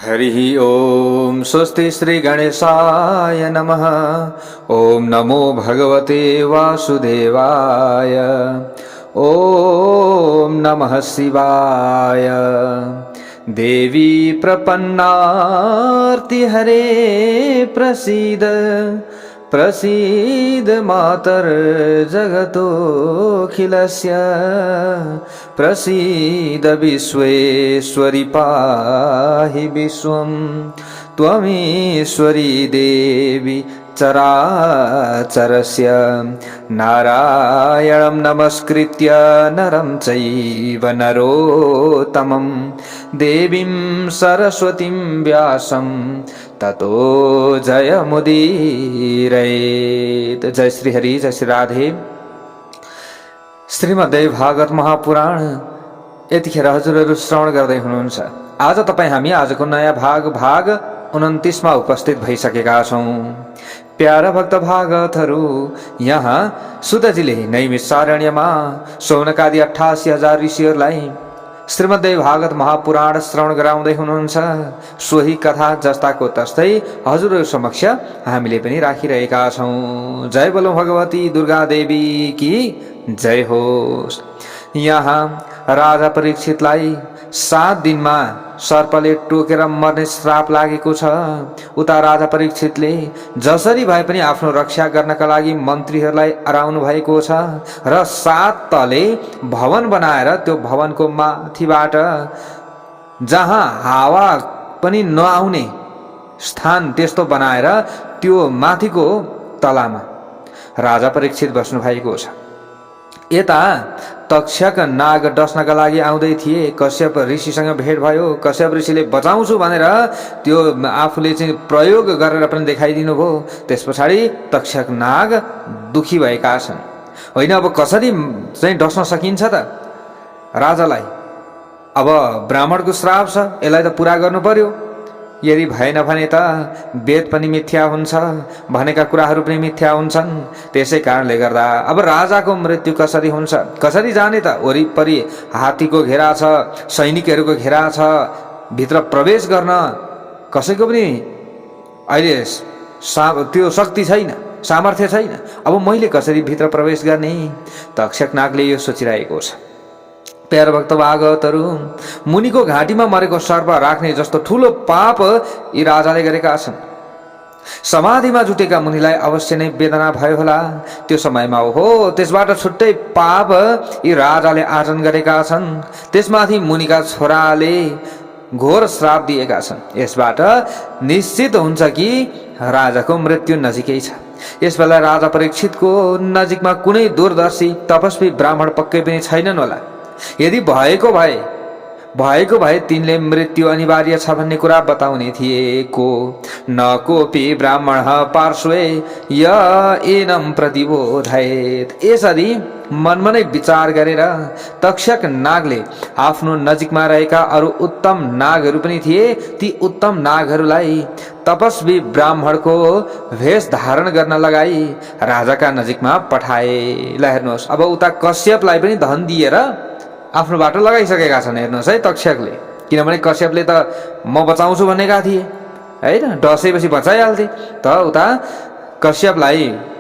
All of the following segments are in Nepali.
हरिः ओम स्वस्ति श्री गणेशाय नमः। ओम नमो भगवते वासुदेवाय। ओम नमः शिवाय। देवी प्रपन्नार्ति हरे प्रसीद प्रसीद मातर जगतोऽखिलस्य। प्रसीद विश्वेश्वरि पाहि विश्वं। त्वमीश्वरी देवी चराचरस्य। नारायणं नमस्कृत्य नरं चैव नरोत्तमं। देवीं सरस्वतीं व्यासं ततो जयमुदीरयेत्। जय श्री हरि, जय श्री राधे। श्रीमद्देव भागवत महापुराण यतिखेर हजुरहरू श्रवण गर्दै हुनुहुन्छ। आज हामी आजको नयाँ भाग 29 मा उपस्थित भइसकेका छौं। प्यारा भक्त भागवतहरू, यहाँ सुतजीले नैमिषारण्यमा शौनकादि 88,000 ऋषिहरूलाई श्रीमद्देव भागवत महापुराण श्रवण गराउँदै हुनुहुन्छ। सोही कथा जस्ताको तस्तै हजुरहरू समक्ष हामीले पनि राखिरहेका छौं। जय बोलो भगवती दुर्गा देवी की जय होस्। यहाँ राजा परीक्षितलाई 7 दिनमा सर्पले टोकेर मर्ने श्राप लागेको छ। उता राजा परीक्षितले जसरी भए पनि आफ्नो रक्षा गर्नका लागि मन्त्रीहरूलाई अराउनु भएको छ र 7 तले भवन बनाएर त्यो भवनको माथिबाट जहाँ हावा पनि नआउने स्थान त्यस्तो बनाएर त्यो माथिको तलामा राजा परीक्षित बस्नु भएको छ। यता तक्षक नाग डस्नका लागि आउँदै थिए। कश्यप ऋषिसँग भेट भयो। कश्यप ऋषिले बचाउँछु भनेर त्यो आफूले चाहिँ प्रयोग गरेर पनि देखाइदिनु भयो। त्यस पछाडि तक्षक नाग दुखी भएका छन्। होइन, अब कसरी चाहिँ डस्न सकिन्छ त राजालाई? अब ब्राह्मणको श्राप छ, यसलाई त पुरा गर्नु पर्यो। यदि भएन भने त वेद पनि मिथ्या हुन्छ, भनेका कुराहरू पनि मिथ्या हुन्छन्। त्यसै कारणले गर्दा अब राजाको मृत्यु कसरी हुन्छ? कसरी जाने त? वरिपरि हात्तीको घेरा छ, सैनिकहरूको घेरा छ, भित्र प्रवेश गर्न कसैको पनि अहिले त्यो शक्ति छैन, सामर्थ्य छैन। अब मैले कसरी भित्र प्रवेश गर्ने? तक्षक नागले यो सोचिरहेको छ। प्यारा भक्त भागवतहरू, मुनिको घाँटीमा मरेको सर्प राख्ने जस्तो ठूलो पाप यी राजाले गरेका छन्। समाधिमा जुटेका मुनिलाई अवश्य नै वेदना भयो होला। त्यो समयमा हो त्यसबाट छुट्टै पाप यी राजाले आर्जन गरेका छन्। त्यसमाथि मुनिका छोराले घोर श्राप दिएका छन्। यसबाट निश्चित हुन्छ कि राजाको मृत्यु नजिकै छ। यसबेला राजा परीक्षितको नजिकमा कुनै दूरदर्शी तपस्वी ब्राह्मण पक्कै पनि छैनन् होला। यदि भएको भए तिनले मृत्यु अनिवार्य छ भन्ने कुरा बताउने थिए। को न कोपी ब्राह्मण पार्श्वे य एनम प्रतिबोधयेत्। यसरी मनमा नै विचार गरेर तक्षक नागले आफ्नो नजिकमा रहेका अरू उत्तम नागहरू पनि थिए। ती उत्तम नागहरूलाई तपस्वी ब्राह्मणको भेष धारण गर्न लगाई राजाका नजिकमा पठाए। ल हेर्नुहोस्, अब उता कश्यपलाई पनि धन दिएर आफ्नो बाटो लगाइसकेका छन्। हेर्नुहोस् है तक्षकले, किनभने कश्यपले त म बचाउँछु भनेका थिए होइन, डसेपछि बचाइहाल्थे। त उता कश्यपलाई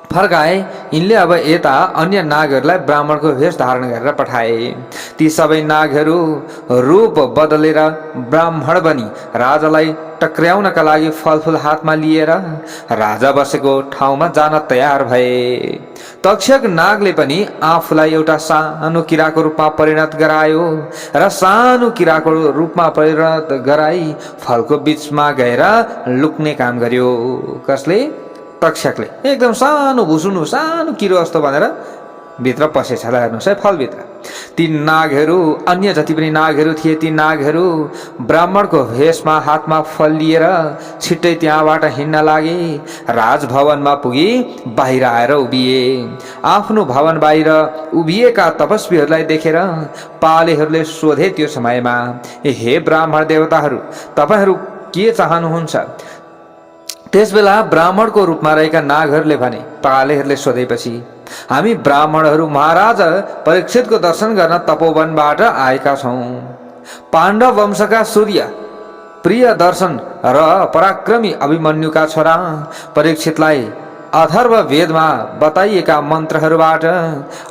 फर्काए यिनले। अब यता अन्य नागहरूलाई ब्राह्मणको भेष धारण गरेर पठाए। ती सबै नागहरू रूप बदलेर ब्राह्मण बनी राजालाई टक्र्याउनका लागि फलफुल हातमा लिएर राजा बसेको ठाउँमा जान तयार भए। तक्षक नागले पनि आफूलाई एउटा सानो किराको रूपमा परिणत गरायो र सानो किराको रूपमा परिणत गराई फलको बीचमा गएर लुक्ने काम गर्यो। कसले? तक्षकले। एकदम सानो भुसुनु सानो किरो जस्तो भनेर भित्र पसेछ। ल हेर्नुहोस् है फलभित्र। ती नागहरू, अन्य जति पनि नागहरू थिए, ती नागहरू ब्राह्मणको भेषमा हातमा फल लिएर छिट्टै त्यहाँबाट हिँड्न लागे। राजभवनमा पुगी बाहिर आएर उभिए। आफ्नो भवन बाहिर उभिएका तपस्वीहरूलाई देखेर पालेहरूले सोधे त्यो समयमा, हे ब्राह्मण देवताहरू, तपाईहरू के चाहनुहुन्छ? त्यसबेला ब्राह्मणको रूपमा रहेका नागहरूले भने, पालेहरूले सोधेपछि, हामी ब्राह्मणहरू महाराज परीक्षितको दर्शन गर्न तपोवनबाट आएका छौं। पाण्डव वंशका सूर्य प्रिय दर्शन र पराक्रमी अभिमन्युका छोरा परीक्षितलाई अथर्व वेदमा बताइएका मन्त्रहरूबाट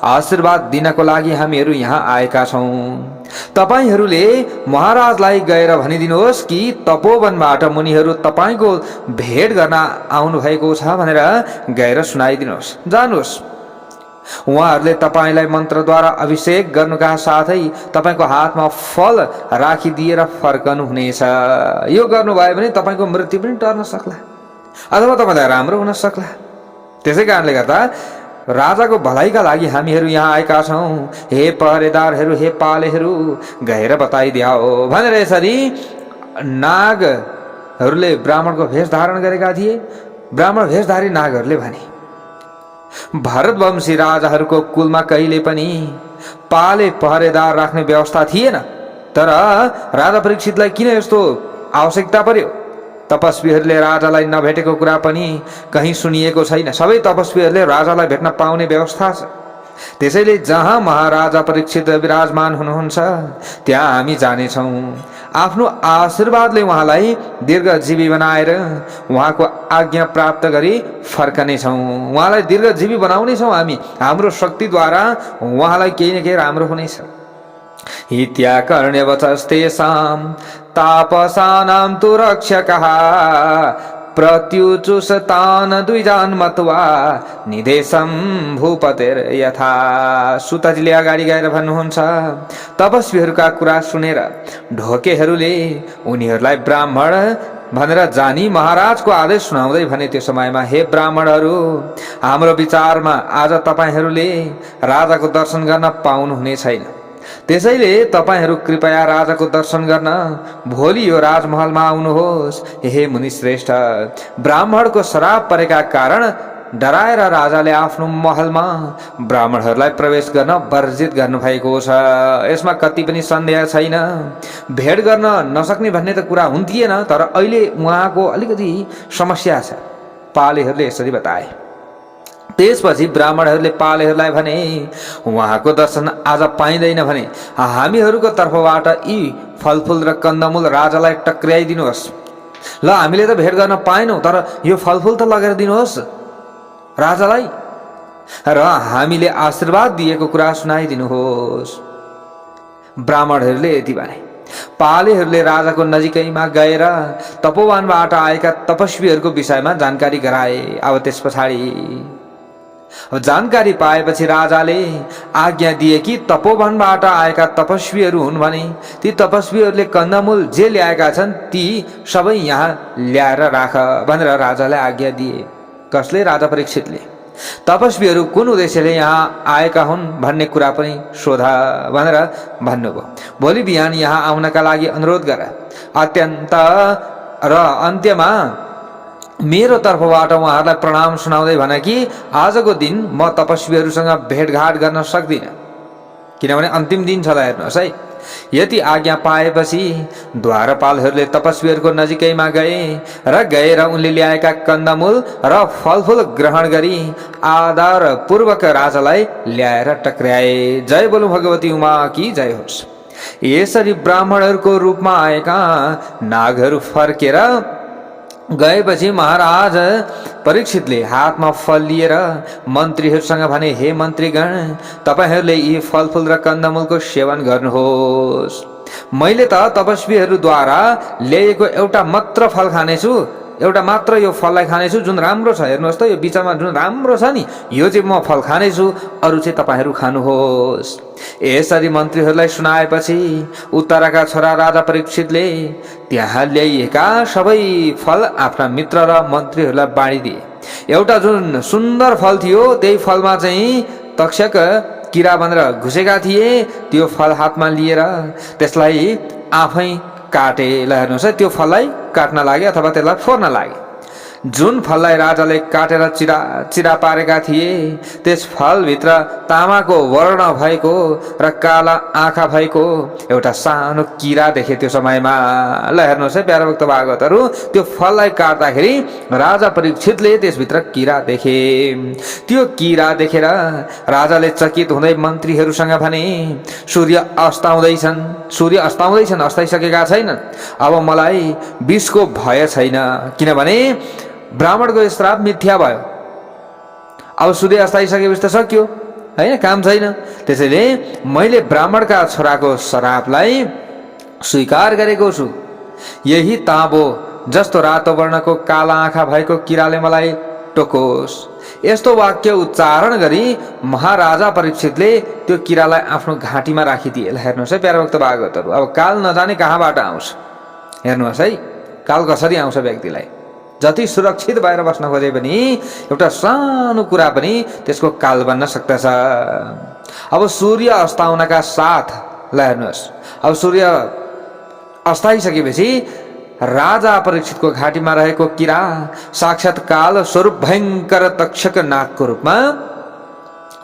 आशीर्वाद दिनको लागि हामीहरू यहाँ आएका छौँ। तपाईहरूले महाराजलाई गएर भनिदिनुहोस् कि तपोवनबाट मुनिहरू तपाईँको भेट गर्न आउनु भएको छ भनेर गएर सुनाइदिनुहोस्। जानुहोस्, उहाँहरूले तपाईँलाई मन्त्रद्वारा अभिषेक गर्नुका साथै तपाईँको हातमा फल राखिदिएर फर्कनु हुनेछ। यो गर्नुभयो भने तपाईँको मृत्यु पनि टर्न सक्ला अथवा तपाईँलाई राम्रो हुन सक्ला। त्यसै कारणले गर्दा राजाको भलाइका लागि हामीहरू यहाँ आएका छौँ। हे पहरेदारहरू, हे पालेहरू, गएर बताइदियाओ भनेर यसरी नागहरूले ब्राह्मणको भेष धारण गरेका थिए। ब्राह्मण भेषधारी नागहरूले भने, भारतवंशी राजाहरूको कुलमा कहिले पनि पाले पहरेदार राख्ने व्यवस्था थिएन, तर राजा परीक्षितलाई किन यस्तो आवश्यकता पर्यो? तपस्वीहरूले राजालाई नभेटेको कुरा पनि कहीँ सुनिएको छैन। सबै तपस्वीहरूले राजालाई भेट्न पाउने व्यवस्था छ। त्यसैले जहाँ महाराजा परीक्षित विराजमान हुनुहुन्छ त्यहाँ हामी जानेछौँ। आफ्नो आशीर्वादले उहाँलाई दीर्घजीवी बनाएर उहाँको आज्ञा प्राप्त गरी फर्कनेछौँ। उहाँलाई दीर्घजीवी बनाउनेछौँ हामी। हाम्रो शक्तिद्वारा उहाँलाई केही न केही राम्रो हुनेछ। इत्याकर्ण्यवचस्तेषां तापसानां तु रक्षकः प्रत्युचुषतान् द्विजान् मत्वा निदेशं भूपतिर्यथा। सुतजीले अगाडि गएर भन्नुहुन्छ, तपस्वीहरूका कुरा सुनेर ढोकेहरूले उनीहरूलाई ब्राह्मण भनेर जानी महाराजको आदेश सुनाउँदै भने त्यो समयमा, हे ब्राह्मणहरू, हाम्रो विचारमा आज तपाईँहरूले राजाको दर्शन गर्न पाउनुहुने छैन। त्यसैले तपाईहरू कृपया राजाको दर्शन गर्न भोलि यो राजमहलमा आउनुहोस्। हे मुनि श्रेष्ठ, ब्राह्मणको श्राप परेका कारण डराएर राजाले आफ्नो महलमा ब्राह्मणहरूलाई प्रवेश गर्न वर्जित गर्नुभएको छ। यसमा कति पनि सन्देह छैन। भेट गर्न नसक्ने भन्ने त कुरा हुन्थेन, तर अहिले उहाँको अलिकति समस्या छ। पालेहरूले यसरी बताए। त्यसपछि ब्राह्मणहरूले पालेहरूलाई भने, उहाँको दर्शन आज पाइँदैन भने हामीहरूको तर्फबाट यी फलफुल र कन्दमूल राजालाई टक्र्याइदिनुहोस्। ल, हामीले त भेट गर्न पाएनौँ, तर यो फलफुल त लगेर दिनुहोस् राजालाई र हामीले आशीर्वाद दिएको कुरा सुनाइदिनुहोस्। ब्राह्मणहरूले यति भने। पालेहरूले राजाको नजिकैमा गएर तपोवनबाट आएका तपस्वीहरूको विषयमा जानकारी गराए। अब त्यस पछाडि जानकारी पाएपछि राजाले आज्ञा दिए कि तपोवनबाट आएका तपस्वीहरू हुन् भने ती तपस्वीहरूले कन्दमूल जे ल्याएका छन् ती सबै यहाँ ल्याएर राख भनेर राजाले आज्ञा दिए। कसले? राजा परीक्षितले। तपस्वीहरू कुन उद्देश्यले यहाँ आएका हुन् भन्ने कुरा पनि सोधा भनेर भन्नुभयो। भोलि बिहान यहाँ आउनका लागि अनुरोध गर। अत्यन्त र अन्त्यमा मेरो तर्फबाट उहाँहरूलाई प्रणाम सुनाउँदै भने कि आजको दिन म तपस्वीहरूसँग भेटघाट गर्न सक्दिनँ, किनभने अन्तिम दिन छ। हेर्नुहोस् है। यति आज्ञा पाएपछि द्वारपालहरूले तपस्वीहरूको नजिकैमा गए र गएर उनले ल्याएका कन्दमूल र फलफुल ग्रहण गरी आदर पूर्वक राजालाई ल्याएर टक्र्याए। जय बोलु भगवती उमा की जय होस्। यसरी ब्राह्मणहरूको रूपमा आएका नागहरू फर्केर गएपछि महाराज परीक्षितले हातमा फल लिएर मन्त्रीहरूसँग भने, हे मन्त्रीगण, तपाईहरूले यी फलफुल र कन्दमूलको सेवन गर्नुहोस्। मैले त तपस्वीहरूद्वारा ल्याएको एउटा मात्र फल खानेछु, एउटा मात्र यो फललाई खानेछु जुन राम्रो छ। हेर्नुहोस् त, यो बिचमा जुन राम्रो छ नि, यो चाहिँ म फल खानेछु, अरू चाहिँ तपाईहरू खानुहोस्। यसरी मन्त्रीहरूलाई सुनाएपछि उत्तराका छोरा राजा परीक्षितले त्यहाँ ल्याइएका सबै फल आफ्ना मित्र र मन्त्रीहरूलाई बाँडिदिए। एउटा जुन सुन्दर फल थियो त्यही फलमा चाहिँ तक्षक किरा भनेर घुसेका थिए। त्यो फल हातमा लिएर त्यसलाई आफै काटे। ल हेर्नुहोस् है, त्यो फललाई काट्न लागे अथवा त्यसलाई फोर्न लागे। जुन फललाई राजाले काटेर चिरा चिरा पारेका थिए त्यस फलभित्र तामाको वर्ण भएको र काला आँखा भएको एउटा सानो किरा देखे त्यो समयमा। ल हेर्नुहोस् है प्यारा भक्त भागवतहरू, त्यो फललाई काट्दाखेरि राजा परीक्षितले त्यसभित्र किरा देखे। त्यो किरा देखेर राजाले चकित हुँदै मन्त्रीहरूसँग भने, सूर्य अस्ताउँदैछन्, अस्ताइसकेका छैनन्, अब मलाई विषको भय छैन, किनभने ब्राह्मणको श्राप मिथ्या भयो। अब सूर्य अस्ताइसकेपछि त सक्यो हैन, काम छैन। त्यसैले मैले ब्राह्मणका छोराको श्रापलाई स्वीकार गरेको छु। यही ताँबो जस्तो रातो वर्णको काला आँखा भएको किराले मलाई टोकोस्। यस्तो वाक्य उच्चारण गरी महाराजा परीक्षितले त्यो किरालाई आफ्नो घाँटीमा राखिदिए। हेर्नुहोस् है प्यारा भक्त भागवतहरू, अब काल नजाने कहाँबाट आउँछ। हेर्नुहोस् है काल कसरी आउँछ व्यक्तिलाई। जति सुरक्षित भएर बस्न खोजे पनि एउटा सानो कुरा पनि त्यसको काल बन्न सक्दछ। अब सूर्य अस्ताउनका साथ, ल हेर्नुहोस्, अब सूर्य अस्ताइसकेपछि राजा परीक्षितको घाँटीमा रहेको किरा साक्षात् काल स्वरूप भयंकर तक्षक नागको रूपमा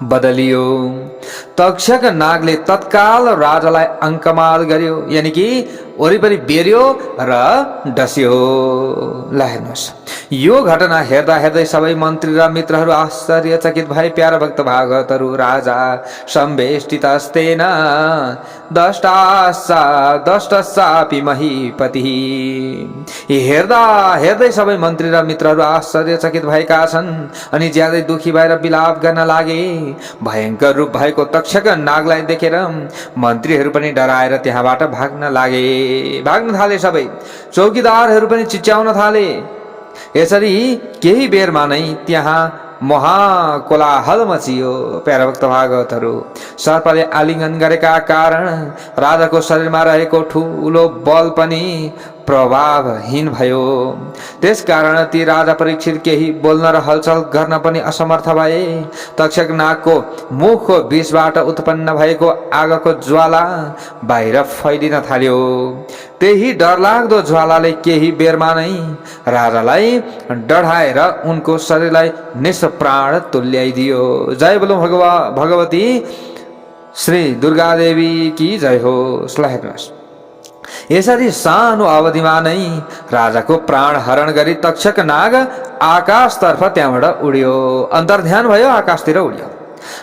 बदलियो। तक्षक नागले तत्काल राजालाई अङ्कमाल गर्यो, यानि कि वरिपरि बेर्यो र डस्यो। ल हेर्नुहोस्, यो घटना हेर्दा हेर्दै सबै मन्त्री र मित्रहरू आश्चर्यचकित भए। प्यारा भक्त भागवतहरू, राजा सम्वेष्टितस्तेन दष्टाश्चापि महीपतिः। हेर्दा हेर्दै सबै मन्त्री र मित्रहरू आश्चर्यचकित भएका छन् अनि ज्यादै दुखी भएर विलाप गर्न लागे। भयंकर रूप भएको तक्षक नागलाई देखेर मन्त्रीहरू पनि डराएर त्यहाँबाट भाग्न थाले। सबै चौकीदारहरू पनि चिच्याउन थाले। यसरी केही बेरमा नै त्यहाँ महाकोलाहल मचियो। प्यारा भक्त भागवतहरू, सर्पले आलिङ्गन गरेका कारण राजाको शरीरमा रहेको ठुलो बल पनि प्रभावहीन भयो। त्यसकारण ती राजा परीक्षित केही बोल्न र हलचल गर्न पनि असमर्थ भए। तक्षक नागको मुखको विषबाट उत्पन्न भएको आगोको ज्वाला बाहिर फैलिन थाल्यो। त्यही डरलाग्दो ज्वालाले केही बेरमा नै राजालाई डढाएर उनको शरीरलाई निष्प्राण तुल्याइदियो। जय बोलो भगवती श्री दुर्गा देवी की जय हो। हेर्नुहोस्, यसरी सानो अवधिमा नै राजाको प्राण हरण गरी तक्षक नाग आकाशतर्फ त्यहाँबाट उड्यो, अन्तर्ध्यान भयो, आकाशतिर उड्यो।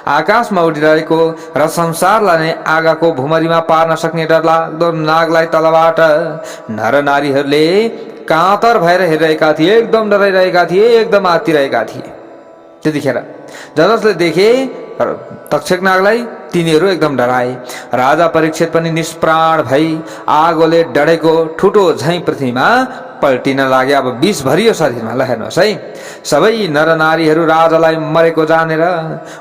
आकाशमा उडिरहेको र संसारलाई नै आगाको भुमरीमा पार्न सक्ने डरलाग्दो नागलाई तलबाट नर नारीहरूले कातर भएर हेरिरहेका थिए, एकदम डराइरहेका थिए, एकदम आत्तिरहेका थिए। त्यतिखेर जसले देखे तक्षक नागलाई तिनीहरू एकदम डराए। राजा परीक्षित पनि निष्प्राण भई आगोले डढेको ठुटो झैं पृथ्वीमा पल्टिन लागे। अब विष भरियो शरीरमा। ल हेर्नुहोस् है, सबै नर नारीहरू राजालाई मरेको जानेर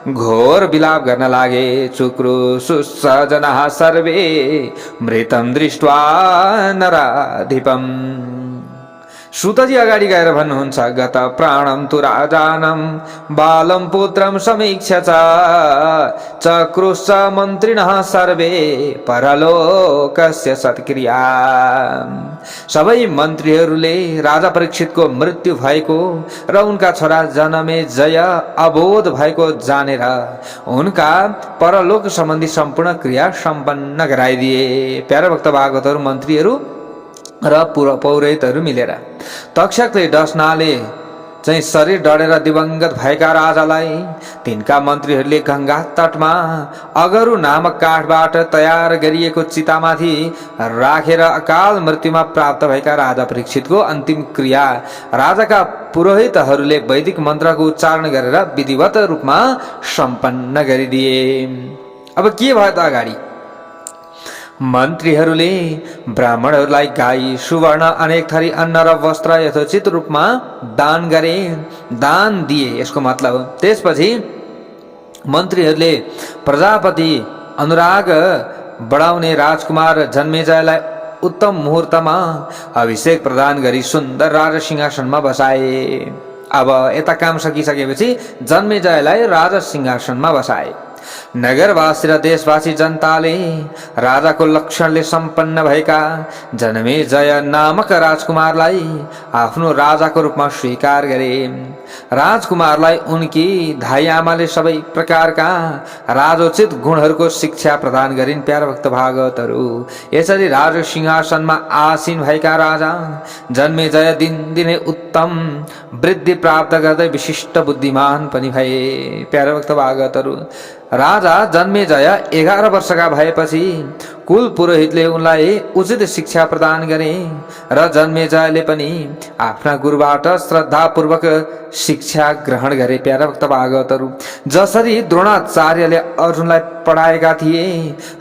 घोर विलाप गर्न लागे। चुक्रु सुसजनाः सर्वे मृतं दृष्ट्वा नराधिपम्। सुतजी अगाडि गएर भन्नुहुन्छ, गत प्राणम तु राजानं बालं पुत्रं समीक्ष्य चक्रुश्च मन्त्रिणः सर्वे परलोकस्य सत्क्रिया। सबै मन्त्रीहरूले राजा परीक्षितको मृत्यु भएको र उनका छोरा जनमेजय अबोध भएको जानेर उनका परलोक सम्बन्धी सम्पूर्ण क्रिया सम्पन्न गराइदिए। प्यारा भक्त भागवतहरू, मन्त्रीहरू र पौरोहितहरू मिलेर तक्षकले डस्नाले चाहिँ शरीर डढेर दिवंगत भएका राजालाई तिनका मन्त्रीहरूले गंगा तटमा अगरु नामक काठबाट तयार गरिएको चितामाथि राखेर अकाल मृत्युमा प्राप्त भएका राजा परीक्षितको अन्तिम क्रिया राजाका पुरोहितहरूले वैदिक मन्त्रको उच्चारण गरेर विधिवत रूपमा सम्पन्न गरिदिए। अब के भयो त अगाडि? मन्त्रीहरूले ब्राह्मणहरूलाई गाई, सुवर्ण, अनेक थरी अन्न र वस्त्र यथोचित रूपमा दान गरे, दान दिए। यसको मतलब त्यसपछि मन्त्रीहरूले प्रजापति अनुराग बढाउने राजकुमार जनमेजयलाई उत्तम मुहुर्तमा अभिषेक प्रदान गरी सुन्दर राज सिंहासनमा बसाए। अब यता काम सकिसकेपछि जनमेजयलाई राज सिंहासनमा बसाए। नगरवासी र देशवासी जनताले राजाको लक्षणले सम्पन्न भएका जनमेजय नामक राजकुमारलाई आफ्नो राजाको रूपमा स्वीकार गरे। राजकुमारलाई उनकी धाई आमाले सबै प्रकारका राजोचित गुणहरूको शिक्षा प्रदान गरिन्। प्यारा भक्त भागवतहरू, यसरी राज सिंहासनमा आसीन भएका राजा जन्मेजय दिनदिनै उत्तम वृद्धि प्राप्त गर्दै विशिष्ट बुद्धिमान पनि भए। प्यारा भक्त भागवतहरू, राजा जन्मेजय 11 वर्षका भएपछि कुल पुरोहितले उनलाई उचित शिक्षा प्रदान गरे र जन्मेजयले पनि आफ्ना गुरुबाट श्रद्धापूर्वक शिक्षा ग्रहण गरे। प्यारा भक्त भागवतहरू, जसरी द्रोणाचार्यले अर्जुनलाई पढाएका थिए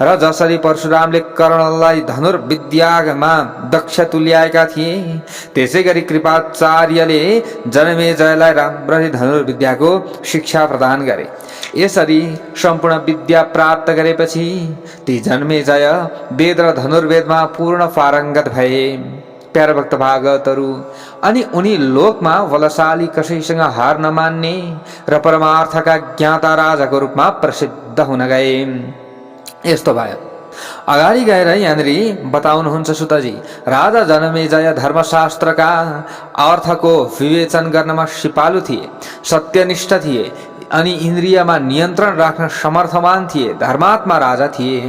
र जसरी परशुरामले कर्णलाई धनुर्विद्यामा दक्ष तुल्याएका थिए, त्यसै गरी कृपाचार्यले जन्मेजयलाई राम्ररी धनुर्विद्याको शिक्षा प्रदान गरे। यसरी सम्पूर्ण विद्या प्राप्त गरेपछि ती जन्मेजय वेद र धनुर्वेदमा पूर्ण पारङ्गत भए। प्यारा भक्त भागवतहरू, अनि उनी लोकमा बलशाली, कसैसँग हार नमान्ने र परमार्थका ज्ञाता राजाको रूपमा प्रसिद्ध हुन गए। यस्तो भयो। अगाडि गएर यहाँनिर बताउनुहुन्छ सुतजी, राजा जन्मेजय धर्मशास्त्रका अर्थको विवेचन गर्नमा सिपालु थिए, सत्यनिष्ठ थिए अनि इन्द्रियमा नियन्त्रण राख्न समर्थवान थिए, धर्मात्मा राजा थिए।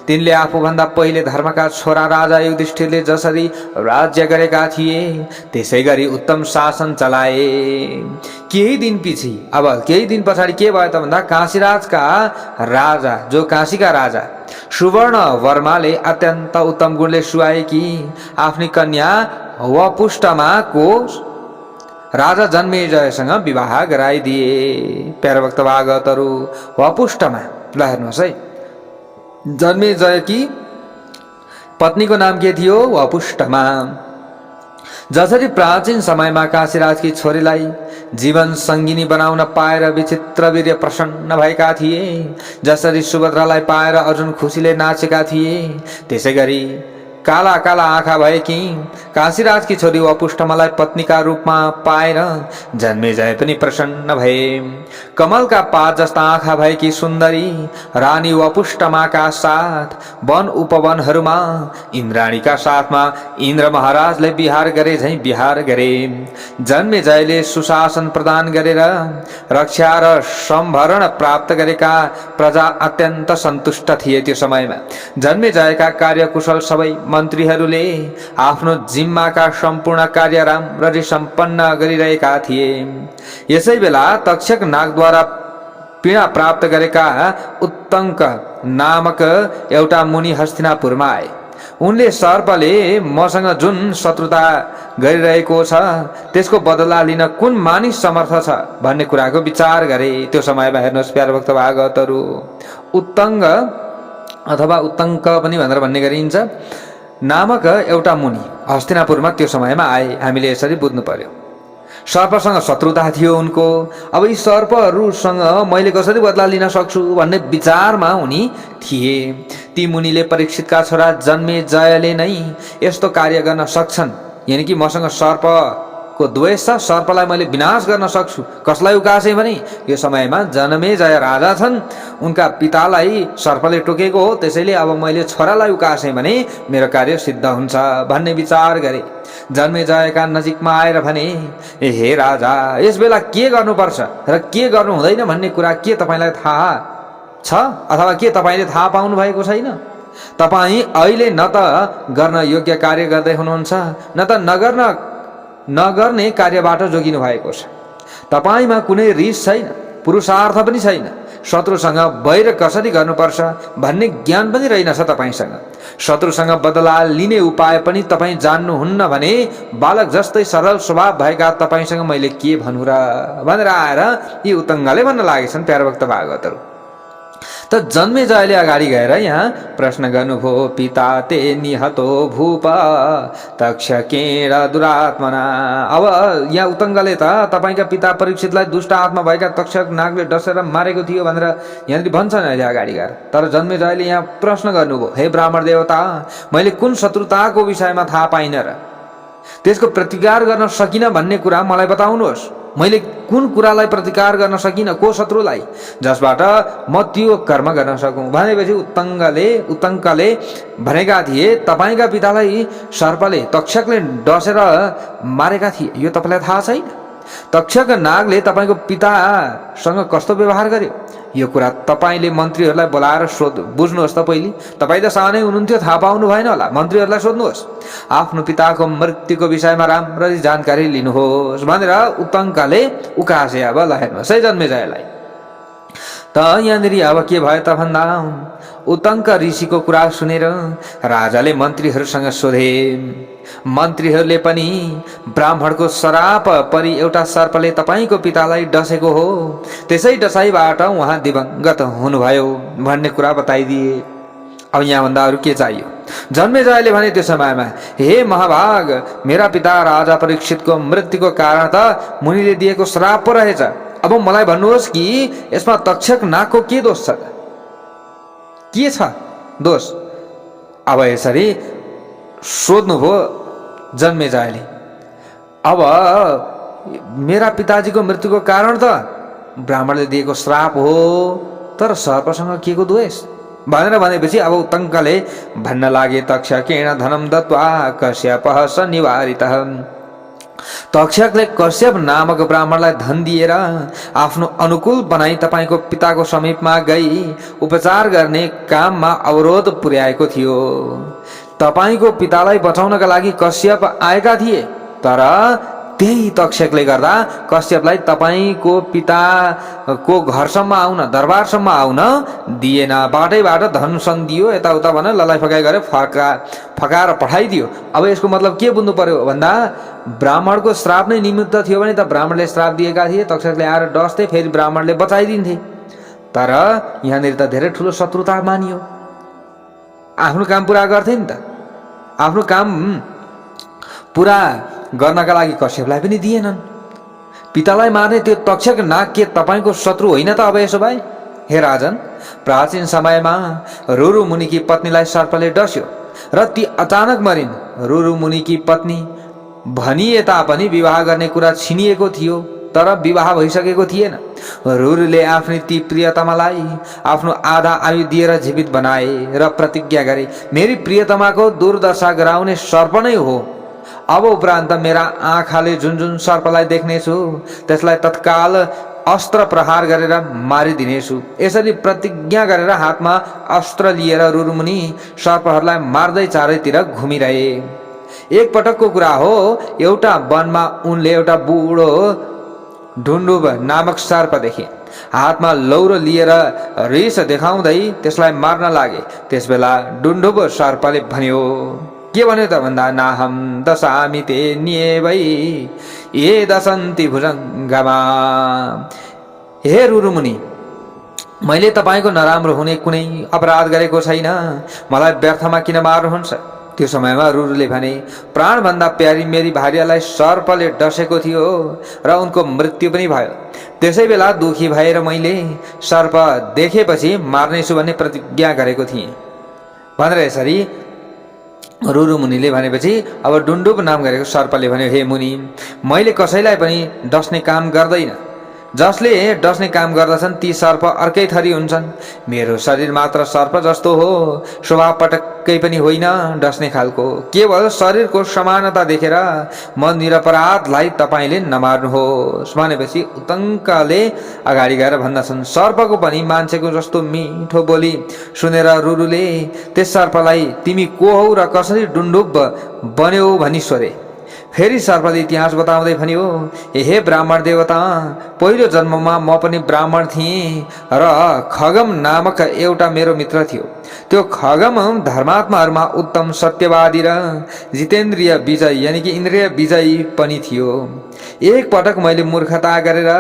तिनले आफूभन्दा पहिले धर्मका छोरा राजा युधिष्ठिरले जसरी राज्य गरेका थिए त्यसै गरी उत्तम शासन चलाए। केही दिन पछाडि के भयो त भन्दा काशीराजका राजा, जो काशीका राजा सुवर्ण वर्माले अत्यन्त उत्तम गुणले सुहाएकी आफ्नी कन्या वपुष्टमाको राजा जन्मेजयसँग विवाह गराइदिए। प्यारा भक्त भागवतहरू, वपुष्टमा, ल हेर्नुहोस् है, जन्मेजयकी पत्नीको नाम के थियो? वपुष्टमा। जसरी प्राचीन समयमा काशीराजकी छोरीलाई जीवन सङ्गिनी बनाउन पाएर विचित्र वीर्य प्रसन्न भएका थिए, जसरी सुभद्रालाई पाएर अर्जुन खुसीले नाचेका थिए, त्यसै गरी काला काला आँखा भएकी काशीराजकी छोरी वपुष्टमालाई पत्नीका रूपमा पाएर जन्मेजय पनि प्रसन्न भए। कमलका पात जस्ता आँखा भएकी सुन्दरी रानी वपुष्टमाका साथ वन उपवनहरूमा इन्द्राणीका साथमा इन्द्र महाराजले विहार गरे झैं विहार गरे। जन्मेजयले सुशासन प्रदान गरेर रक्षा र सम्भरण प्राप्त गरेका प्रजा अत्यन्त सन्तुष्ट थिए। त्यो समयमा जन्मेजयका कार्यकुशल सबै मन्त्रीहरूले आफ्नो जिम्माका सम्पूर्ण कार्य राम्ररी सम्पन्न गरिरहेका थिए। यसै बेला तक्षक नागद्वारा पीडा प्राप्त गरेका उत्तङ्क नामक एउटा मुनि हस्तिनापुरमा आए। उनले सर्पले मसँग जुन शत्रुता गरिरहेको छ त्यसको बदला लिन कुन मानिस समर्थ छ भन्ने कुराको विचार गरे। त्यो समयमा हेर्नुहोस् प्यारा भक्त भागवतहरू, उत्तङ्ग अथवा उत्तङ्क पनि भनेर भन्ने गरिन्छ नामक एउटा मुनि हस्तिनापुरमा त्यो समयमा आए। हामीले यसरी बुझ्नु पर्यो। सर्पसँग शत्रुता थियो उनको। अब यी सर्पहरूसँग मैले कसरी बदला लिन सक्छु भन्ने विचारमा उनी थिए। ती मुनिले परीक्षितका छोरा जन्मेजयले नै यस्तो कार्य गर्न सक्छन्, यानि कि मसँग सर्पको द्वेष छ, सर्पलाई मैले विनाश गर्न सक्छु। कसलाई उकासे भने यो समयमा जन्मेजय राजा छन्, उनका पितालाई सर्पले टोकेको हो, त्यसैले अब मैले छोरालाई उकासे भने मेरो कार्य सिद्ध हुन्छ भन्ने विचार गरे। जन्मेजयका नजिकमा आएर भने, हे राजा, यस बेला के गर्नुपर्छ र के गर्नु हुँदैन भन्ने कुरा के तपाईँलाई थाहा छ अथवा के तपाईँले थाहा पाउनु भएको छैन? तपाईँ अहिले न त गर्न योग्य कार्य गर्दै हुनुहुन्छ, न त नगर्ने कार्यबाट जोगिनु भएको छ। तपाईमा कुनै रिस छैन, पुरुषार्थ पनि छैन, शत्रुसँग वैर कसरी गर्नुपर्छ भन्ने ज्ञान पनि रहेनछ तपाईसँग। शत्रुसँग बदला लिने उपाय पनि तपाईँ जान्नुहुन्न भने बालक जस्तै सरल स्वभाव भएका तपाईसँग मैले के भन्नु र भनेर आएर यी उत्तङ्गले भन्न लागेछन्। प्यारा भक्त भागवतहरू, त जन्मेजयले अगाडि गएर यहाँ प्रश्न गर्नुभयो, पिता ते निहतो भूप तक्षकेण दुरात्मना। अब यहाँ उत्तङ्गले त तपाईँका पिता परीक्षितलाई दुष्ट आत्मा भएका तक्षक नागले डसेर मारेको थियो भनेर यहाँनिर भन्छन् अहिले अगाडि गएर। तर जन्मेजयले यहाँ प्रश्न गर्नुभयो, हे ब्राह्मण देवता, मैले कुन शत्रुताको विषयमा थाहा पाइनँ र त्यसको प्रतिकार गर्न सकिनँ भन्ने कुरा मलाई बताउनुहोस्। मैले कुन कुरालाई प्रतिकार गर्न सकिनँ, को शत्रुलाई, जसबाट म त्यो कर्म गर्न सकौँ भनेपछि उत्तङ्कले भनेका थिए, तपाईँका पितालाई सर्पले तक्षकले डसेर मारेका थिए, यो तपाईँलाई थाहा छैन? तक्षक नागले तपाईँको पितासँग कस्तो व्यवहार गर्यो, यो कुरा तपाईँले मन्त्रीहरूलाई बोलाएर बुझ्नुहोस् त। पहिले तपाईँ त सानै हुनुहुन्थ्यो, थाहा पाउनु भएन होला, मन्त्रीहरूलाई सोध्नुहोस्, आफ्नो पिताको मृत्युको विषयमा राम्ररी जानकारी लिनुहोस् भनेर उत्तङ्कले उकासे। अब ल हेर्नुहोस् है जन्मेजयलाई। त यहाँनिर अब के भयो त भन्दा, उत्तङ्क ऋषिको कुरा सुनेर राजाले मन्त्रीहरूसँग सोधे। मन्त्रीहरूले पनि ब्राह्मणको श्राप परि एउटा सर्पले तपाईँको पितालाई डसेको हो, त्यसै डसाइबाट उहाँ दिवंगत हुनुभयो भन्ने कुरा बताइदिए। अब यहाँभन्दा अरू के चाहियो? जन्मेजयले भने त्यो समयमा, हे महाभाग, मेरा पिता राजा परीक्षितको मृत्युको कारण त मुनिले दिएको श्राप पो रहेछ। अब मलाई भन्नुहोस् कि यसमा तक्षक नागको के दोष छ? के छ दोष? अब यसरी सोध्नुभयो जन्मेजयले। अब मेरा पिताजीको मृत्युको कारण त ब्राह्मणले दिएको श्राप हो, तर सर्पसँग के को द्वेष भनेर भनेपछि अब उत्तङ्कले भन्न लागे, तक्षकेण धनम दत्वा कश्यपः स निवारितः। तक्षकले कश्यप नामक ब्राह्मणलाई धन दिएर आफ्नो अनुकूल बनाई तपाईँको पिताको समीपमा गई उपचार गर्ने काममा अवरोध पुर्याएको थियो। तपाईँको पितालाई बचाउनका लागि कश्यप आएका थिए, तर त्यही तक्षकले गर्दा कश्यपलाई तपाईँको पिताको घरसम्म आउन, दरबारसम्म आउन दिएन। बाटैबाट धन सन दियो, यताउता भनेर ललाई फकाइ गरेर फकाएर पठाइदियो। अब यसको मतलब के बुझ्नु पर्यो भन्दा, ब्राह्मणको श्राप नै निमित्त थियो भने त ब्राह्मणले श्राप दिएका थिए, तक्षकले आएर डस्थे, फेरि ब्राह्मणले बचाइदिन्थे। तर यहाँनिर त धेरै ठुलो शत्रुता मानियो। आफ्नो काम पुरा गर्थे नि त, आफ्नो काम पुरा गर्नका लागि कश्यपलाई पनि दिएनन्। पितालाई मार्ने त्यो तक्षक नाग के तपाईँको शत्रु होइन त? अब यसो भए हे राजन, प्राचीन समयमा रुरु मुनिकी पत्नीलाई सर्पले डस्यो र ती अचानक मरिन्। रुरु मुनिकी पत्नी भनिए तापनि विवाह गर्ने कुरा छिनिएको थियो, तर विवाह भइसकेको थिएन। रुरुले आफ्नी ती प्रियतमालाई आफ्नो आधा आयु दिएर जीवित बनाए र प्रतिज्ञा गरे, मेरी प्रियतमाको दुर्दशा गराउने सर्प नै हो। अब उपरान्त मेरा आँखाले जुन जुन सर्पलाई देख्नेछु त्यसलाई तत्काल अस्त्र प्रहार गरेर मारिदिनेछु। यसरी प्रतिज्ञा गरेर हातमा अस्त्र लिएर रुरुमुनि सर्पहरूलाई मार्दै चारैतिर घुमिरहे। एक पटकको कुरा हो, एउटा वनमा उनले एउटा बुढो ढुन्डुब नामक सर्प देखे। हातमा लौरो लिएर रिस देखाउँदै त्यसलाई मार्न लागे। त्यसबेला ढुन्डुब सर्पले भन्यो, के भन्यो त भन्दा, नाहम दशामि ते न्येवै ये दशन्ति भुजङ्गमा। हे रुरुमुनि, मैले तपाईँको नराम्रो हुने कुनै अपराध गरेको छैन, मलाई व्यर्थमा किन मार्नुहुन्छ? त्यो समयमा रुरुले भने, प्राणभन्दा प्यारी मेरी भार्यालाई सर्पले डसेको थियो र उनको मृत्यु पनि भयो। त्यसै बेला दुखी भएर मैले सर्प देखेपछि मार्नेछु भन्ने प्रतिज्ञा गरेको थिएँ भनेर यसरी रुरु मुनिले भनेपछि अब डुन्डुब नाम गरेको सर्पले भन्यो, हे मुनि, मैले कसैलाई पनि डस्ने काम गर्दैन। जसले डस्ने काम गर्दछन् ती सर्प अर्कै थरी हुन्छन्। मेरो शरीर मात्र सर्प जस्तो हो, स्वभाव पटक्कै पनि होइन डस्ने खालको। केवल शरीरको समानता देखेर म निरपराधलाई तपाईँले नमार्नुहोस् भनेपछि उत्तङ्कले अगाडि गएर भन्दछन्, सर्पको पनि मान्छेको जस्तो मिठो बोली सुनेर रुरुले त्यस सर्पलाई तिमी को हौ र कसरी डुन्डुब बन्यौ भनी सोधे। फेरि सर्पले इतिहास बताउँदै भन्यो, हे ब्राह्मण देवता, पहिलो जन्ममा म पनि ब्राह्मण थिएँ र खगम नामक एउटा मेरो मित्र थियो। त्यो खगम धर्मात्माहरूमा उत्तम सत्यवादी र जितेन्द्रिय विजय यानि कि इन्द्रिय विजयी पनि थियो। एक पटक मैले मूर्खता गरेर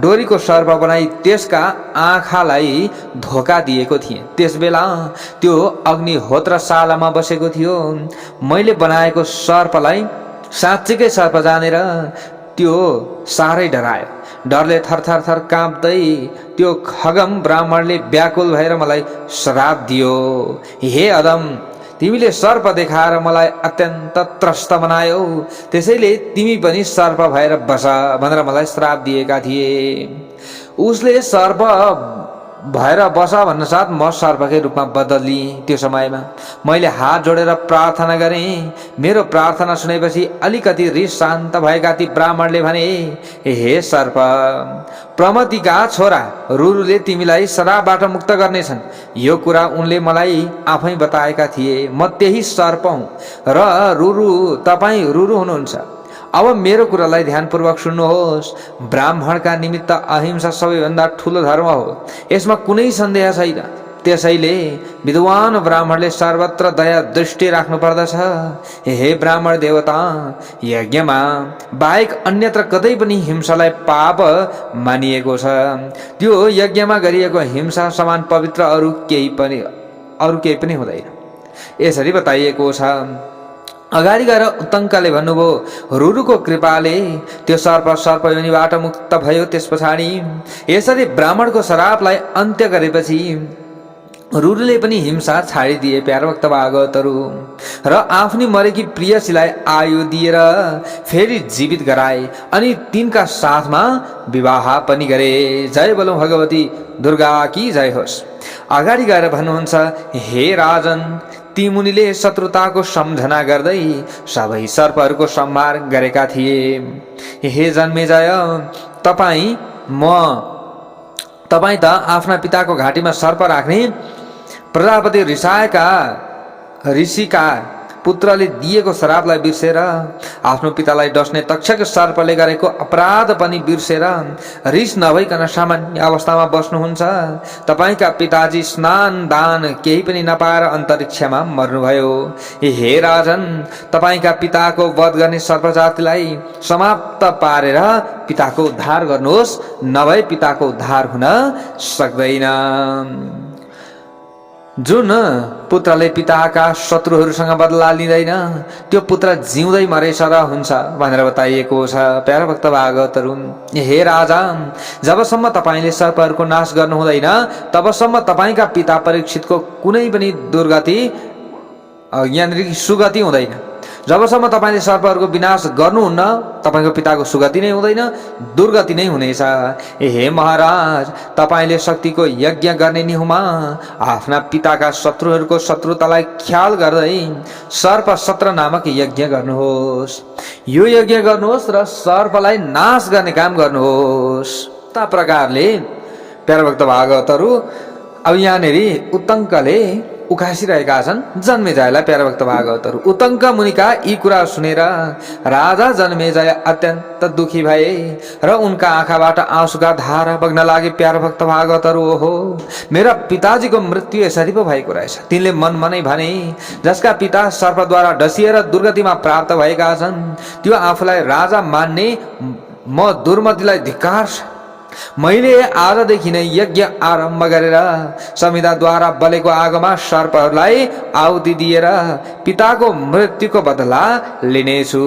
डोरीको सर्प बनाई त्यसका आँखालाई धोका दिएको थिएँ। त्यसबेला त्यो अग्निहोत्रशालामा बसेको थियो। मैले बनाएको सर्पलाई साँच्चीकै सर्प जानेर त्यो साह्रै डरायो। डरले थरथर काँप्दै त्यो खगम ब्राह्मणले व्याकुल भएर मलाई श्राप दियो, हे अदम, तिमीले सर्प देखाएर मलाई अत्यन्त त्रस्त बनायौ, त्यसैले तिमी पनि सर्प भएर बस भनेर मलाई श्राप दिएका थिए। उसले सर्प भएर बस भन्न साथ म सर्पकै रूपमा बदलिएँ। त्यो समयमा मैले हात जोडेर प्रार्थना गरेँ। मेरो प्रार्थना सुनेपछि अलिकति रिस शान्त भएका ती ब्राह्मणले भने, हे सर्प, प्रमतिका छोरा रुरुले तिमीलाई श्रापबाट मुक्त गर्नेछन्। यो कुरा उनले मलाई आफै बताएका थिए। म त्यही सर्प हुँ र रुरु तपाईँ रुरु हुनुहुन्छ। अब मेरो कुरालाई ध्यानपूर्वक सुन्नुहोस्। ब्राह्मणका निमित्त अहिंसा सबैभन्दा ठुलो धर्म हो, यसमा कुनै सन्देह छैन। त्यसैले विद्वान ब्राह्मणले सर्वत्र दया दृष्टि राख्नु पर्दछ। हे ब्राह्मण देवता, यज्ञमा बाहेक अन्यत्र कतै पनि हिंसालाई पाप मानिएको छ। त्यो यज्ञमा गरिएको हिंसा समान पवित्र अरू केही पनि हुँदैन, यसरी बताइएको छ। अगाडि गएर उत्तङ्कले भन्नुभयो, रुरुको कृपाले त्यो सर्प योनिबाट मुक्त भयो। त्यस पछाडि यसरी ब्राह्मणको श्रापलाई अन्त्य गरेपछि रुरुले पनि हिंसा छाडिदिए। प्यारो भक्त भागवतहरू, र आफ्नी मरेकी प्रियसीलाई आयु दिएर फेरि जीवित गराए अनि तिनका साथमा विवाह पनि गरे। जय बोलो भगवती दुर्गा की जय होस्। अगाडि गएर भन्नुहुन्छ, हे राजन, ती मुनिले शत्रुताको सम्झना गर्दै सबै सर्पहरूको संहार गरेका थिए। हे जन्मेजय, तपाईँ त आफ्ना पिताको घाँटीमा सर्प राख्ने प्रजापति ऋषिका पुत्रले दिएको श्रापलाई बिर्सेर, आफ्नो पितालाई डस्ने तक्षक सर्पले गरेको अपराध पनि बिर्सेर रिस नभइकन सामान्य अवस्थामा बस्नुहुन्छ। तपाईका पिताजी स्नान दान केही पनि नपाएर अन्तरिक्षमा मर्नुभयो। हे राजन, तपाईका पिताको वध गर्ने सर्पजातिलाई समाप्त पारेर पिताको उद्धार गर्नुहोस्, नभए पिताको उद्धार हुन सक्दैन। जुन पुत्रले पिताका शत्रुहरूसँग बदला लिँदैन, त्यो पुत्र जिउँदै मरेछ र हुन्छ भनेर बताइएको छ। प्यारा भक्त भागवतहरू, हे राजा, जबसम्म तपाईले सर्पहरूको नाश गर्नु हुँदैन तबसम्म तपाईका पिता परीक्षितको कुनै पनि दुर्गति यानि सुगति हुँदैन। जबसम्म तपाईले सर्पहरूको विनाश गर्नुहुन्न तपाईको पिताको सुगति नै हुँदैन, दुर्गति नै हुनेछ। हे महाराज, तपाईले शक्तिको यज्ञ गर्ने निहुमा आफ्ना पिताका शत्रुहरूको शत्रुतालाई ख्याल गर्दै सर्प सत्र नामक यज्ञ गर्नुहोस्। यो यज्ञ गर्नुहोस् र सर्पलाई नाश गर्ने काम गर्नुहोस्। ता प्रकारले प्यारा भक्त भागवतहरू, अब यहाँनेरि उत्तङ्कले उकासिरहेका छन् जन्मेजयलाई। प्यारा भक्त भागवतहरू, उत्तङ्क मुनिका यी कुरा सुनेर राजा जन्मेजय अत्यन्त दुखी भए र उनका आँखाबाट आँसुका धारा बग्न लागे। प्यारा भक्त भागवतहरू, ओहो, मेरा पिताजीको मृत्यु यसरी पो भएको रहेछ। तिनले मनै भने, जसका पिता सर्पद्वारा डसिएर दुर्गतिमा प्राप्त भएका छन् त्यो आफूलाई राजा मान्ने म दुर्मतिलाई धिक्कार छ। मैले आजदेखि नै यज्ञ आरम्भ गरेर संविधाद्वारा बलेको आगोमा सर्पहरूलाई आहुति दिएर पिताको मृत्युको बदला लिनेछु।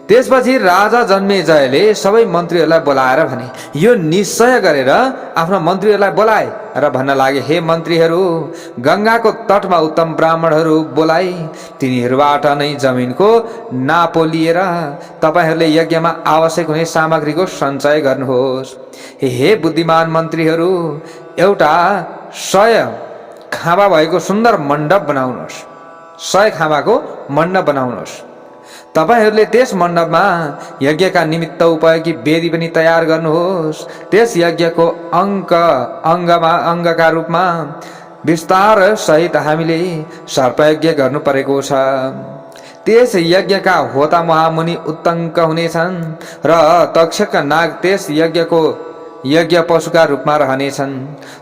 त्यसपछि राजा जन्मेजयले सबै मन्त्रीहरूलाई बोलाएर भने, यो निश्चय गरेर आफ्ना मन्त्रीहरूलाई बोलाए र भन्न लागे, हे मन्त्रीहरू, गङ्गाको तटमा उत्तम ब्राह्मणहरू बोलाए तिनीहरूबाट नै जमिनको नापो लिएर तपाईहरूले यज्ञमा आवश्यक हुने सामग्रीको सञ्चय गर्नुहोस्। हे बुद्धिमान मन्त्रीहरू, एउटा 100 खाँबा भएको सुन्दर मण्डप बनाउनुहोस्। 100 खाँबाको मण्डप बनाउनुहोस्। तपाईहरूले त्यस मण्डपमा यज्ञका निमित्त उपयोगी वेदी पनि तयार गर्नुहोस्। त्यस यज्ञको अङ्गका रूपमा विस्तार सहित हामीले सर्पयज्ञ गर्नु परेको छ। त्यस यज्ञका होता महामुनि उत्तङ्क हुनेछन् र तक्षक नाग त्यस यज्ञ पशुका रूपमा रहनेछन्।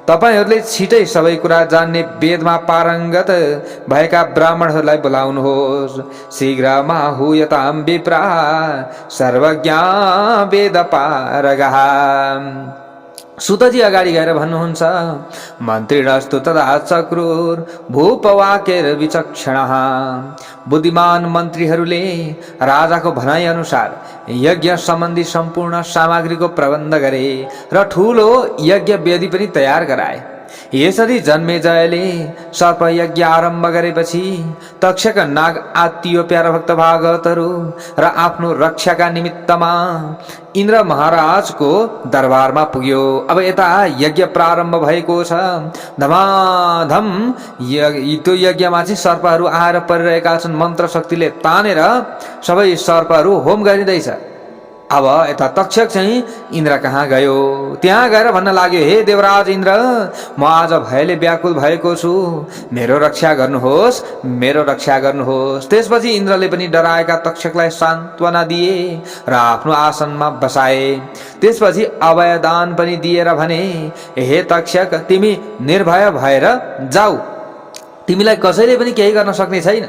तपाईहरूले छिटै सबै कुरा जान्ने वेदमा पारङ्गत भएका ब्राह्मणहरूलाई बोलाउनुहोस्। शीघ्रमा हुयतां विप्रा सर्वज्ञा वेद पारगः। सुतजी अगाडि गएर भन्नुहुन्छ, मन्त्रीणस्तु तदा चक्रुर भूपवाक्यैर विचक्षणः। बुद्धिमान मन्त्रीहरूले राजाको भनाइ अनुसार यज्ञ सम्बन्धी सम्पूर्ण सामग्रीको प्रबन्ध गरे र ठुलो यज्ञ वेदी पनि तयार गराए। यसरी जन्मेजयले सर्प यज्ञ आरम्भ गरेपछि तक्षक नाग आत्तियो प्यारा भक्त भागवतहरू र आफ्नो रक्षाका निमित्तमा इन्द्र महाराजको दरबारमा पुग्यो। अब यता यज्ञ प्रारम्भ भएको छ। धमाधम त्यो यज्ञमा चाहिँ सर्पहरू आएर परिरहेका छन्। मन्त्र शक्तिले तानेर सबै सर्पहरू होम गरिँदैछ। अब यता तक्षक चाहिँ इन्द्र कहाँ गयो। त्यहाँ गएर भन्न लाग्यो, हे देवराज इन्द्र, म आज भयले व्याकुल भएको छु, मेरो रक्षा गर्नुहोस्, मेरो रक्षा गर्नुहोस्। त्यसपछि इन्द्रले पनि डराएका तक्षकलाई सान्त्वना दिए र आफ्नो आसनमा बसाए। त्यसपछि अभयदान पनि दिएर भने, हे तक्षक, तिमी निर्भय भएर जाऊ, तिमीलाई कसैले पनि केही गर्न सक्ने छैन।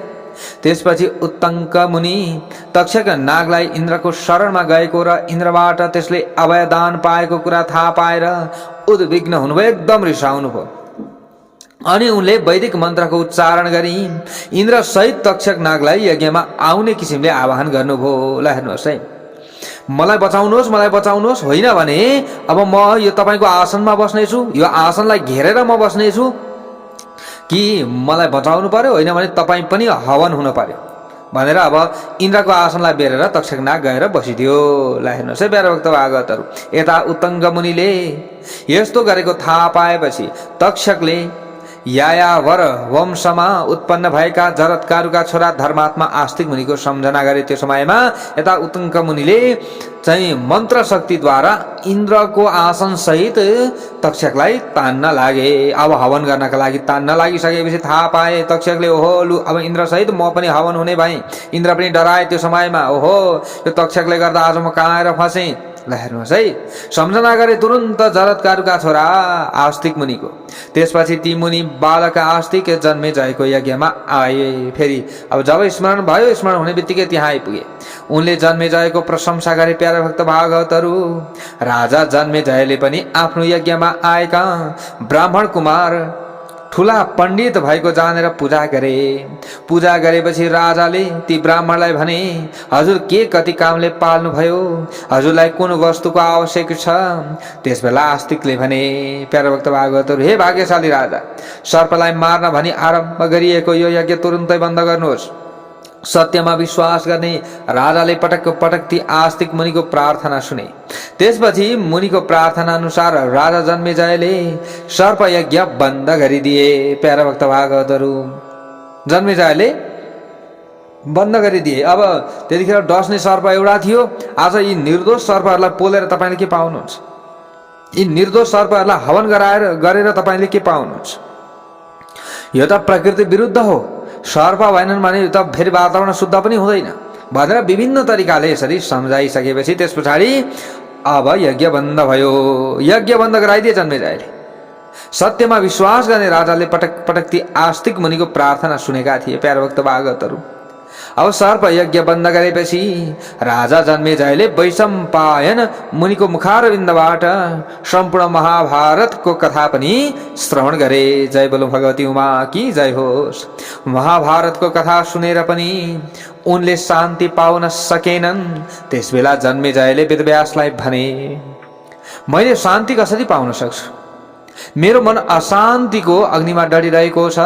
त्यसपछि उत्तङ्क मुनि तक्षक नागलाई इन्द्रको शरणमा गएको र इन्द्रबाट त्यसले अभयदान पाएको कुरा थाहा पाएर उद्विग्न हुनुभयो, एकदम रिसाउनु भयो। अनि उनले वैदिक मन्त्रको उच्चारण गरी इन्द्र सहित तक्षक नागलाई यज्ञमा आउने किसिमले आह्वान गर्नुभयो। ल हेर्नुहोस् है, मलाई बचाउनुहोस्, मलाई बचाउनुहोस्, होइन भने अब म यो तपाईँको आसनमा बस्नेछु, यो आसनलाई घेरेर म बस्नेछु, कि मलाई बचाउनु पर्यो, होइन भने तपाईँ पनि हवन हुनु पर्यो भनेर अब इन्द्रको आसनलाई बेरेर तक्षक नाग गएर बसिदियो। ल हेर्नुहोस् है प्यारा भक्त भागवतहरू, यता उत्तङ्ग मुनिले यस्तो गरेको थाहा पाएपछि तक्षकले यायावर वंशमा उत्पन्न भएका जरत्कारुका छोरा धर्मात्मा आस्तिक मुनिको सम्झना गरे। त्यो समयमा यता उत्तङ्क मुनिले चाहिँ मन्त्र शक्तिद्वारा इन्द्रको आसन सहित तक्षकलाई तान्न लागे। अब हवन गर्नका लागि तान्न लागिसकेपछि थाहा पाए तक्षकले, ओहो लु अब इन्द्र सहित म पनि हवन हुने भएँ। इन्द्र पनि डराए त्यो समयमा, ओहो यो तक्षकले गर्दा आज म कहाँ आएर फसेँ। ल हेर्नुहोस् है, सम्झना गरे तुरन्त जरत्कारुका छोरा आस्तिक मुनिको। त्यसपछि ती मुनि बालक आस्तिक जन्मेजयको यज्ञमा आए। फेरि अब जब स्मरण भयो, स्मरण हुने बित्तिकै त्यहाँ आइपुगे। उनले जन्मेजयको प्रशंसा गरे। प्यारा भक्त भागवतहरू, राजा जन्मेजयले पनि आफ्नो यज्ञमा आएका ब्राह्मण कुमार ठुला पण्डित भएको जानेर पूजा गरे। पूजा गरेपछि राजाले ती ब्राह्मणलाई भने, हजुर के कति कामले पाल्नुभयो, हजुरलाई कुन वस्तुको आवश्यक छ। त्यसबेला आस्तिकले भने, प्यारा भक्त भागवतहरू, हे भाग्यशाली राजा, सर्पलाई मार्न भनी आरम्भ गरिएको यो यज्ञ तुरुन्तै बन्द गर्नुहोस्। सत्यमा विश्वास गर्ने राजाले पटक पटक ती आस्तिक मुनिको प्रार्थना सुने। त्यसपछि मुनिको प्रार्थना अनुसार राजा जन्मेजयले सर्प यज्ञ बन्द गरिदिए। प्यारा भक्त भागवतहरू, जन्मेजयले बन्द गरिदिए। अब त्यतिखेर डस्ने सर्प एउटा थियो। आज यी निर्दोष सर्पहरूलाई पोलेर तपाईँले के पाउनुहुन्छ? यी निर्दोष सर्पहरूलाई हवन गरेर तपाईँले के पाउनुहुन्छ? यो त प्रकृति विरुद्ध हो। सर्प भएनन् भने यो त फेरि वातावरण शुद्ध पनि हुँदैन भनेर विभिन्न तरिकाले यसरी सम्झाइसकेपछि त्यस पछाडि अब यज्ञ बन्द भयो। यज्ञ बन्द गराइदिए जन्मेजयले। सत्यमा विश्वास गर्ने राजाले पटक पटक ती आस्तिक मुनिको प्रार्थना सुनेका थिए। प्यारा भक्त भागवतहरू, अब सर्प यज्ञ बन्द गरेपछि राजा जन्मेजयले वैशम्पायन मुनिको मुखारविन्दबाट सम्पूर्ण महाभारतको कथा पनि श्रवण गरे। जय बोलो भगवती उमा की जय होस्। महाभारतको कथा सुनेर पनि उनले शान्ति पाउन सकेनन्। त्यसबेला जन्मेजयले वेदव्यासलाई भने, मैले शान्ति कसरी पाउन सक्छु? मेरो मन अशान्तिको अग्निमा डढिरहेको छ।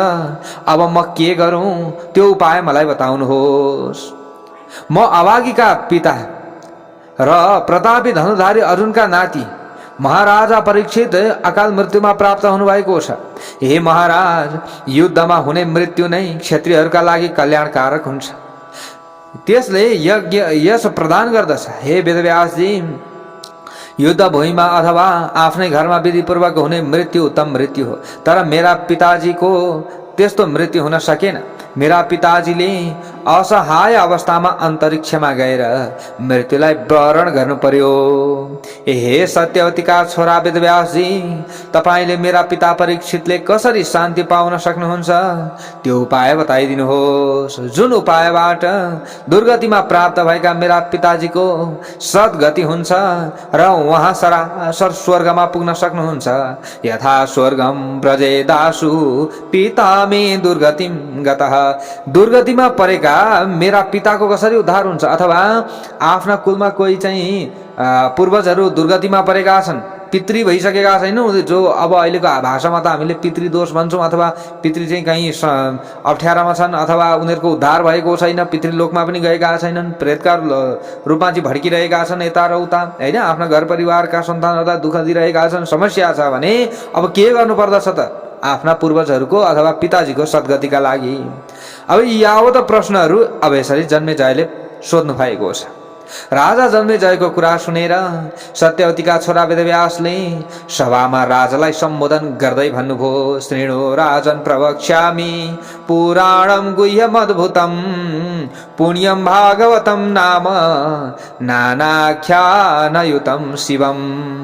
अब म के गरौँ? त्यो उपाय मलाई बताउनुहोस्। म अभागीका पिता र प्रतापी धनुधारी अर्जुनका नाति महाराजा परीक्षित अकाल मृत्युमा प्राप्त हुनुभएको छ। हे महाराज, युद्धमा हुने मृत्यु नै क्षत्रियहरूका लागि कल्याणकारक हुन्छ, त्यसले यश प्रदान गर्दछ। हे वेदव्यासजी, युद्ध भूमिमा अथवा आफ्नै घरमा विधिपूर्वक हुने मृत्यु उत्तम मृत्यु हो। तर मेरा पिताजीको त्यस्तो मृत्यु हुन सकेन। मेरा पिताजीले असहाय अवस्थामा अन्तरिक्षमा गएर मृत्युलाई वरण गर्नु पर्यो। हे सत्यवतीका छोरा वेदव्यासजी, तपाईले मेरा पिता परीक्षितले कसरी शान्ति पाउन सक्नुहुन्छ त्यो उपाय बताइदिनुहोस्। जुन उपायबाट दुर्गतिमा प्राप्त भएका मेरा पिताजीको सद्गति हुन्छ र उहाँ सरासर स्वर्गमा पुग्न सक्नुहुन्छ। यथा स्वर्गम व्रजेदासु पिता मे दुर्गतिम गतः। दुर्गतिमा परेका मेरा पिताको कसरी उद्धार हुन्छ? अथवा आफ्ना कुलमा कोही चाहिँ पूर्वजहरू दुर्गतिमा परेका छन्, पितृ भइसकेका छैनौँ, जो अब अहिलेको भाषामा त हामीले पितृदोष भन्छौँ, अथवा पितृ चाहिँ कहीँ अप्ठ्यारामा छन्, अथवा उनीहरूको उद्धार भएको छैन, पितृलोकमा पनि गएका छैनन्, प्रेतका रूपमा चाहिँ भड्किरहेका छन् यता र उता होइन, आफ्ना घर परिवारका सन्तानहरूलाई दुःख दिइरहेका छन्, समस्या छ भने अब के गर्नुपर्दछ त? आफ्ना पूर्वजहरूको अथवा पिताजीको सद्गतिका लागि। अब यावत प्रश्नहरू अब यसरी जन्मेजयले सोध्नु भएको छ। राजा जन्मेजयको कुरा सुनेर सत्यवतीका छोरा वेदव्यासले सभामा राजालाई सम्बोधन गर्दै भन्नुभयो, श्रीणु राजन प्रवक्ष्यामि पुराणं गुह्यमद्भुतं पुण्यं भागवतं नाम नानाख्यानयुतं शिवम।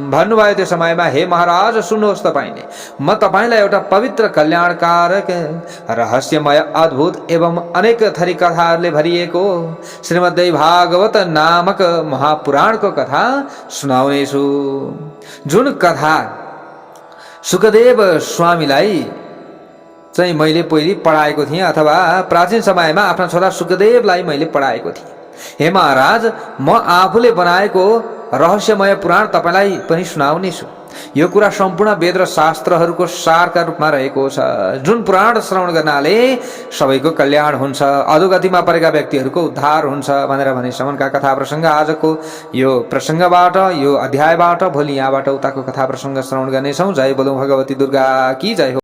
भन्नुभयो त्यो समयमा, हे महाराज सुन्नुहोस्, तपाईले म तपाईलाई एउटा पवित्र कल्याणकारक रहस्यमय अद्भुत एवं अनेक थरी कथाहरूले भरिएको श्रीमद् भागवत नामक महापुराणको कथा सुनाउनेछु। जुन कथा सुखदेव स्वामीलाई चाहिँ मैले पहिले पढाएको थिएँ, अथवा प्राचीन समयमा आफ्ना छोरा सुखदेवलाई मैले पढाएको थिएँ। हे महाराज, म आफूले बनाएको रहस्यमय पुराण तपाईलाई पनि सुनाउनेछु। यो कुरा सम्पूर्ण वेद र शास्त्रहरूको सारका रूपमा रहेको छ। जुन पुराण श्रवण गर्नाले सबैको कल्याण हुन्छ, अधोगतिमा परेका व्यक्तिहरूको उद्धार हुन्छ भनेर भनेसम्मका कथा प्रसङ्ग आजको यो प्रसङ्गबाट, यो अध्यायबाट भोलि यहाँबाट उताको कथा प्रसङ्ग श्रवण गर्नेछौँ। जय बोलौँ भगवती दुर्गा की जय हो।